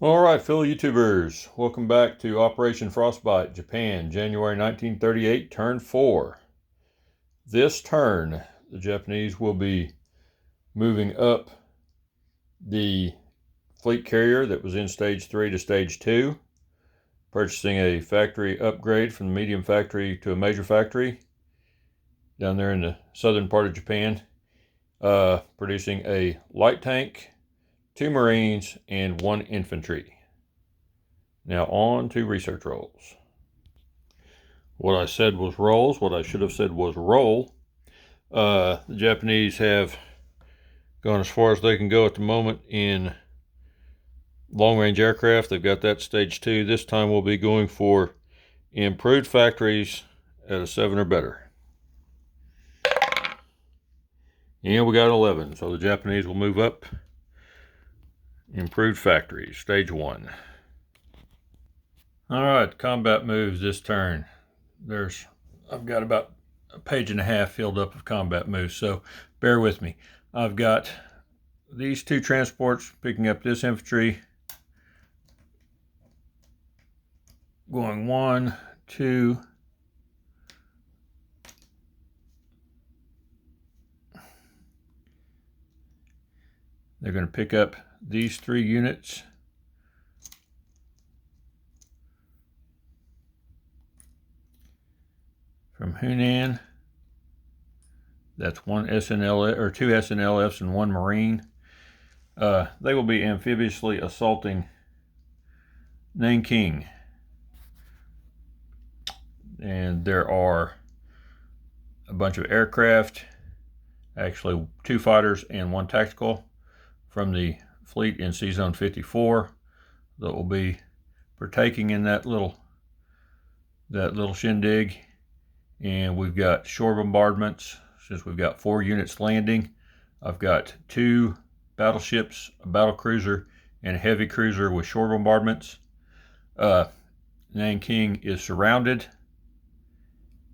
Alright, fellow YouTubers, welcome back to Operation Frostbite, Japan, January 1938, turn 4. This turn, the Japanese will be moving up the fleet carrier that was in Stage 3 to Stage 2, purchasing a factory upgrade from the medium factory to a major factory down there in the southern part of Japan, producing a light tank, 2 Marines, and 1 infantry. Now on to research rolls. What I said was rolls. What I should have said was roll. The Japanese have gone as far as they can go at the moment in long-range aircraft. They've got that Stage 2. This time we'll be going for improved factories at a 7 or better. And we got 11. So the Japanese will move up. Improved factories, Stage 1. Alright, combat moves this turn. I've got about a page and a half filled up of combat moves, so bear with me. I've got these 2 transports picking up this infantry, going 1, 2, they're going to pick up these 3 units. From Hunan. That's 1 SNL or 2 SNLFs and 1 Marine. They will be amphibiously assaulting Nanking. And there are a bunch of aircraft, actually 2 fighters and 1 tactical from the fleet in Sea Zone 54 that will be partaking in that little shindig. And we've got shore bombardments. Since we've got 4 units landing, I've got 2 battleships, a battle cruiser, and a heavy cruiser with shore bombardments. Nanking is surrounded,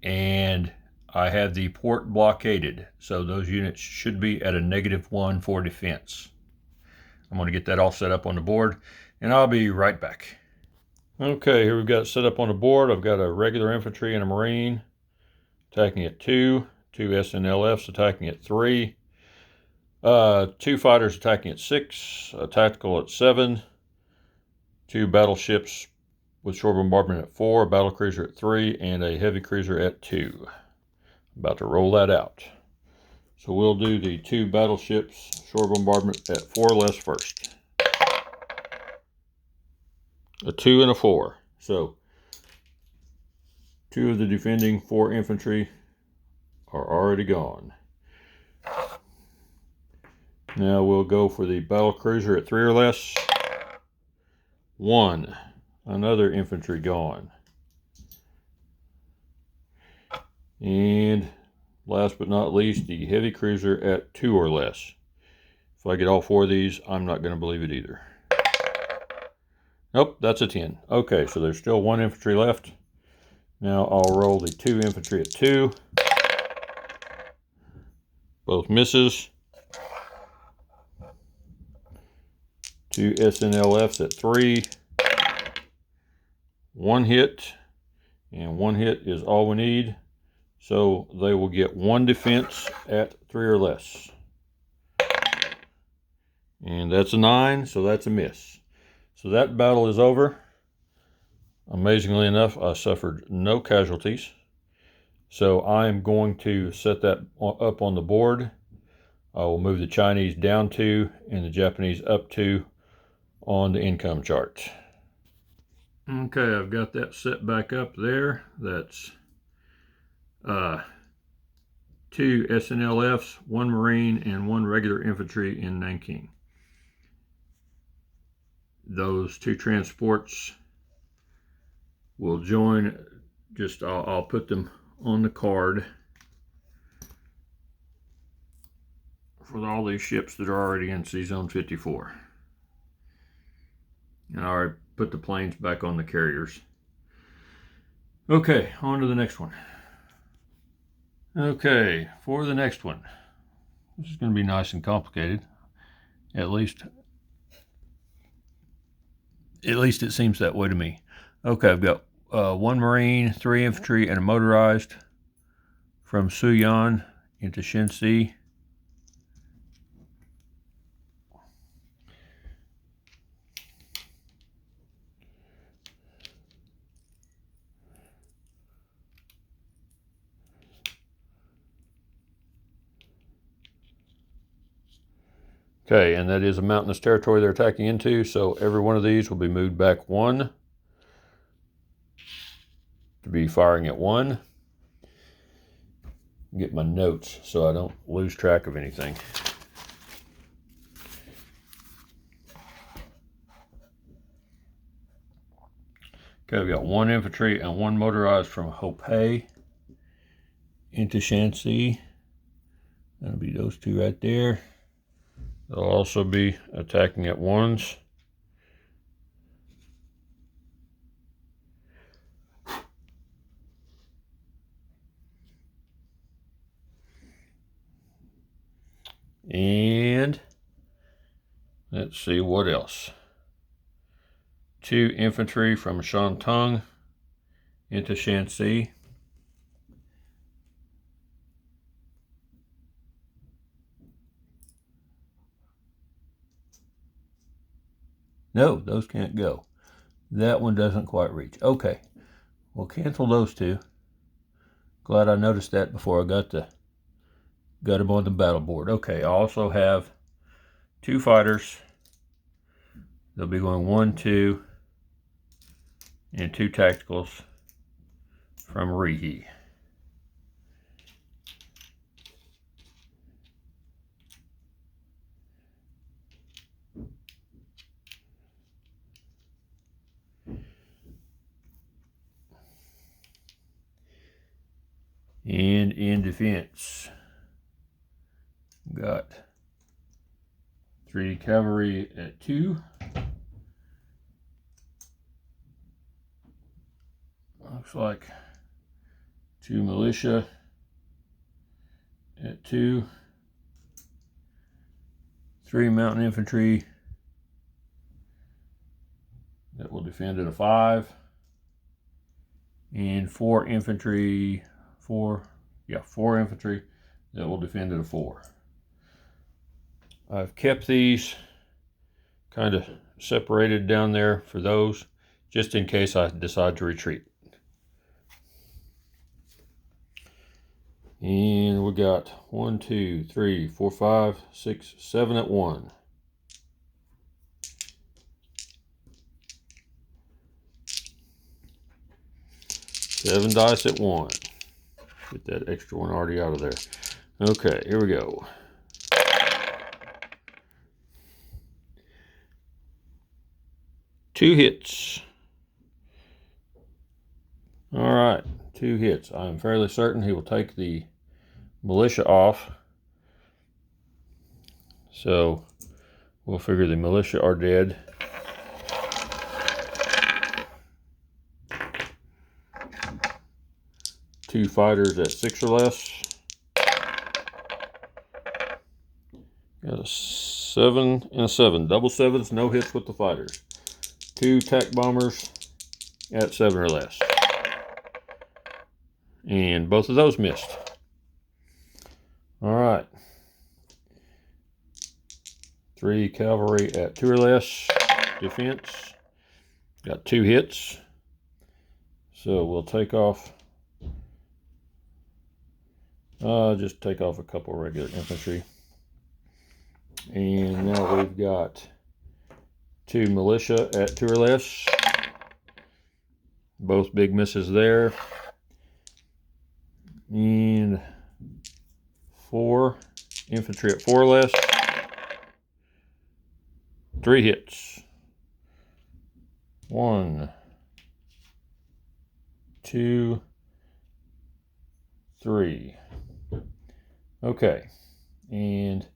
and I have the port blockaded, so those units should be at a -1 for defense. I'm going to get that all set up on the board, and I'll be right back. Okay, here we've got it set up on the board. I've got a regular infantry and a Marine attacking at 2, 2 SNLFs attacking at 3, 2 fighters attacking at 6, a tactical at 7, 2 battleships with shore bombardment at 4, a battle cruiser at 3, and a heavy cruiser at 2. About to roll that out. So we'll do the 2 battleships shore bombardment at 4 less first. A 2 and a 4. So 2 of the defending 4 infantry are already gone. Now we'll go for the battle cruiser at 3 or less. 1. Another infantry gone. And last but not least, the heavy cruiser at 2 or less. If I get all 4 of these, I'm not going to believe it either. Nope, that's a 10. Okay, so there's still 1 infantry left. Now I'll roll the 2 infantry at 2. Both misses. 2 SNLFs at 3. 1 hit. And 1 hit is all we need. So they will get 1 defense at 3 or less. And that's a 9, so that's a miss. So that battle is over. Amazingly enough, I suffered no casualties. So I'm going to set that up on the board. I will move the Chinese down 2 and the Japanese up 2 on the income chart. Okay, I've got that set back up there. That's 2 SNLFs, 1 Marine, and 1 regular infantry in Nanking. Those 2 transports will join. I'll put them on the card for all these ships that are already in Sea Zone 54. And I already put the planes back on the carriers. Okay, on to the next one. Okay, for the next one. This is going to be nice and complicated. At least At least it seems that way to me. Okay, I've got 1 Marine, 3 infantry, and a motorized from Suyan into Shensi. Okay, and that is a mountainous territory they're attacking into, so every one of these will be moved back 1 to be firing at 1. Get my notes so I don't lose track of anything. Okay, we got 1 infantry and 1 motorized from Hopei into Shanxi. That'll be those 2 right there. They'll also be attacking at 1s. And let's see what else. 2 infantry from Shantung into Shanxi. No, those can't go. That one doesn't quite reach. Okay, we'll cancel those 2. Glad I noticed that before I got them on the battle board. Okay, I also have 2 fighters. They'll be going 1, 2, and 2 tacticals from Rihe. And in defense, got 3 cavalry at 2. Looks like 2 militia at 2. 3 mountain infantry that will defend at a 5. And 4 infantry, 4 infantry that will defend at a 4. I've kept these kind of separated down there for those, just in case I decide to retreat. And we got 1, 2, 3, 4, 5, 6, 7 at 1. Seven dice at 1. Get that extra one already out of there. Okay, here we go. Two hits. All right, 2 hits. I'm fairly certain he will take the militia off. So we'll figure the militia are dead. Two fighters at 6 or less. Got a 7 and a 7. Double 7s, no hits with the fighters. 2 tac bombers at 7 or less. And both of those missed. All right. 3 cavalry at 2 or less. Defense. Got 2 hits. So we'll take off. Just take off a couple regular infantry. And now we've got 2 militia at 2 or less. Both big misses there. And 4 infantry at 4 or less. 3 hits. 1, 2, 3. Okay. And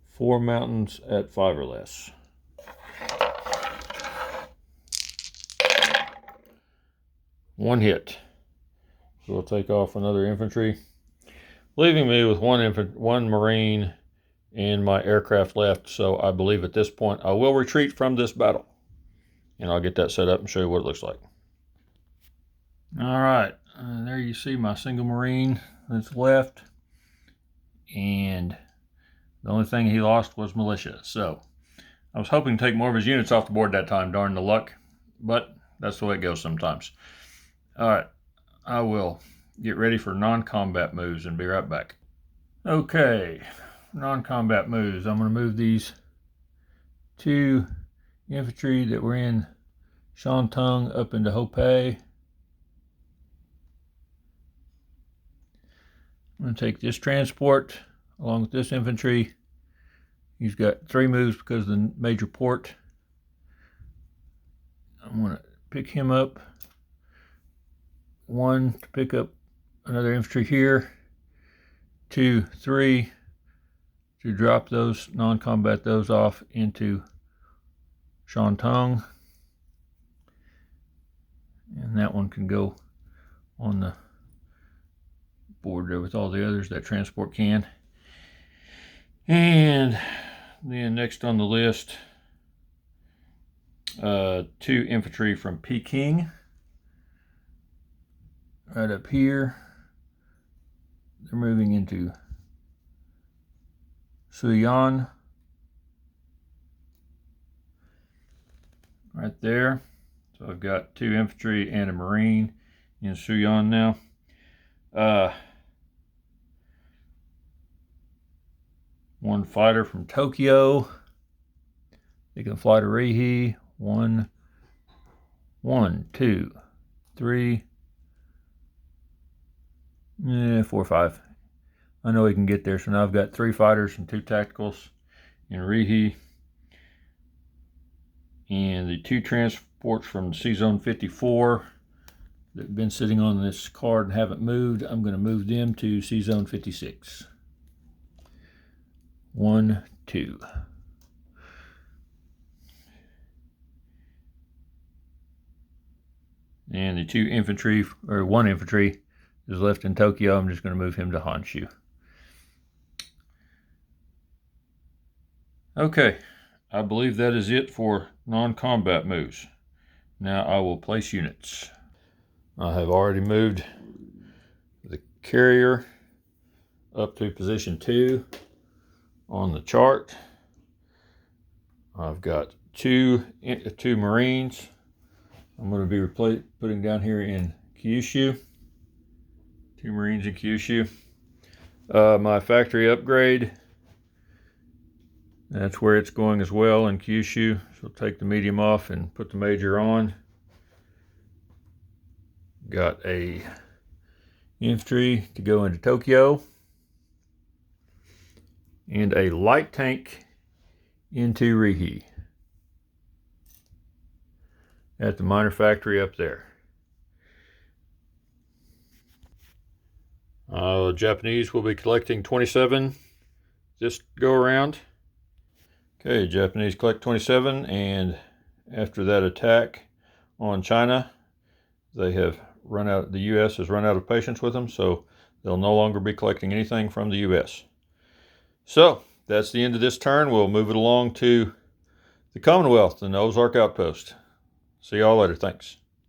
4 mountains at 5 or less. One hit. So we'll take off another infantry, leaving me with one Marine and my aircraft left. So I believe at this point I will retreat from this battle. And I'll get that set up and show you what it looks like. All right, there you see my single Marine that's left. And the only thing he lost was militia. So I was hoping to take more of his units off the board that time, darn the luck. But that's the way it goes sometimes. All right, I will get ready for non-combat moves and be right back. Okay, non-combat moves. I'm going to move these 2 infantry that were in Shantung up into Hopei. I'm going to take this transport along with this infantry. He's got 3 moves because of the major port. I'm going to pick him up. 1 to pick up another infantry here. 2, 3 to drop those, non-combat those off into Shantung. And that one can go on the board there with all the others. That transport can. And then next on the list, 2 infantry from Peking. Right up here. They're moving into Suyan. Right there. So I've got 2 infantry and a Marine in Suyan now. 1 fighter from Tokyo. They can fly to Rihe. 1, 2, 3, 4, 5. I know he can get there. So now I've got 3 fighters and 2 tacticals in Rihe. And the 2 transports from C-Zone 54 that have been sitting on this card and haven't moved, I'm going to move them to C-Zone 56. 1, 2. And the 2 infantry, or 1 infantry, is left in Tokyo. I'm just going to move him to Honshu. Okay, I believe that is it for non-combat moves. Now I will place units. I have already moved the carrier up to position 2 on the chart. I've got two Marines I'm going to be putting down here in Kyushu. 2 Marines in Kyushu. My factory upgrade, that's where it's going as well in Kyushu. So take the medium off and put the major on. Got a infantry to go into Tokyo. And a light tank into Rihe. At the minor factory up there. Japanese will be collecting 27 this go around. Okay, Japanese collect 27, and after that attack on China, they have run out. The U.S. has run out of patience with them, so they'll no longer be collecting anything from the U.S. So that's the end of this turn. We'll move it along to the Commonwealth and the Ozark Outpost. See y'all later. Thanks.